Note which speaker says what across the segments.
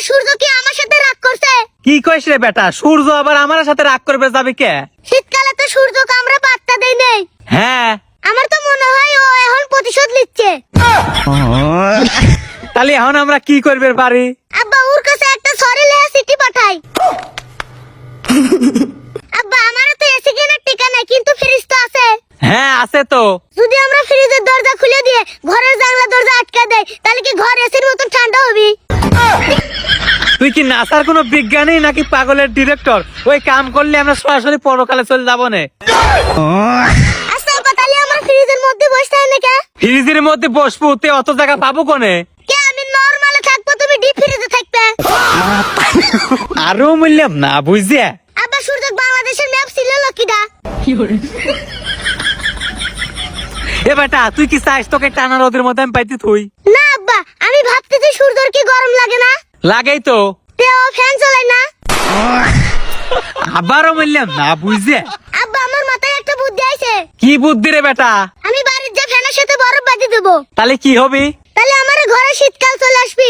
Speaker 1: সূর্য কি আমার সাথে রাগ করছে?
Speaker 2: কি কইস রে বেটা, সূর্য আবার আমার সাথে রাগ করবে যাবে কে?
Speaker 1: শীতকালে তো সূর্যকে আমরা পাত্তা দেই নাই।
Speaker 2: হ্যাঁ,
Speaker 1: আমার তো মনে হয় ও এখন প্রতিশোধ নিচ্ছে।
Speaker 2: তাহলে এখন আমরা কি করবে পারি?
Speaker 1: আব্বা ওর কাছে একটা সরি লেখা চিঠি পাঠাই। আব্বা আমারও তো এসি কেনার টিকা নাই, কিন্তু ফ্রিজ তো আছে।
Speaker 2: হ্যাঁ আছে তো।
Speaker 1: যদি আমরা ফ্রিজের দরজা খুলে দিয়ে ঘরের জানলা দরজা আটকা দেই, তাহলে কি ঘর এসির মতন ঠান্ডা হবে?
Speaker 2: তুই কি নাসার কোনো বিজ্ঞানী নাকি পাগলের ডিরেক্টর? ওই কাম করলে আমরা সরাসরি পরকালে চলে যাবো না।
Speaker 1: আচ্ছা আব্বা, তাহলে আমরা ফ্রিজের মধ্যে বসে থাকি না কে?
Speaker 2: ফ্রিজের মধ্যে বসবো, তে অত জায়গা পাবো কোনে?
Speaker 1: কে আমি নরমালে থাকবো, তুমি ডিপ ফ্রিজে থাকবে।
Speaker 2: আরো বললাম না বুঝছে।
Speaker 1: আব্বা সূর্য বাংলাদেশের ম্যাপ ছিল লকিদা।
Speaker 2: এ বেটা তুই কি চাস তোকে টানা রোদের মধ্যে আমি পাইতে থুই?
Speaker 1: না আব্বা, আমি ভাবতেছি সূর্যর কি গরম লাগে না?
Speaker 2: লাগেই তো।
Speaker 1: তে ও ফ্যান চালায় না?
Speaker 2: আবারও বললাম না বুঝছে।
Speaker 1: আব্বা আমার মাথায় একটা বুদ্ধি আইছে।
Speaker 2: কি বুদ্ধি রে বেটা?
Speaker 1: আমি বাড়ির যে ফ্যানের সাথে বরফ বাঁধি দেবো,
Speaker 2: তাহলে কি হবে?
Speaker 1: তাহলে আমার ঘরে শীতকাল চলে আসবি।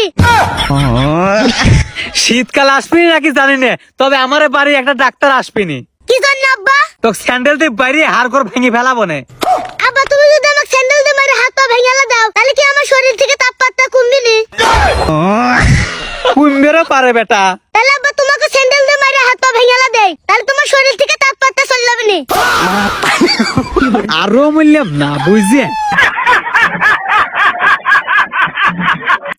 Speaker 2: শীতকাল আসবি নাকি জানি না, তবে আমার বাড়ি একটা ডাক্তার আসবিনি।
Speaker 1: কি জন্য আব্বা?
Speaker 2: তো স্যান্ডেল দিয়ে বাইরে হাড় করে ভেঙে ফেলাবো না।
Speaker 1: আব্বা তুমি যদি আমাকে স্যান্ডেল দিয়ে মারে হাত পা ভেঙে দাও, তাহলে কি আমার শরীর থেকে তাপমাত্রা কমবে নি?
Speaker 2: কুম্বেরও পারে বেটা।
Speaker 1: তাহলে আব্বা তোমাকে স্যান্ডেল দিয়ে মারে হাত পা ভেঙে দেয়, তাহলে তোমার শরীর থেকে তাপমাত্রা চলে যাবে নি?
Speaker 2: আরো বললাম না বুঝছে।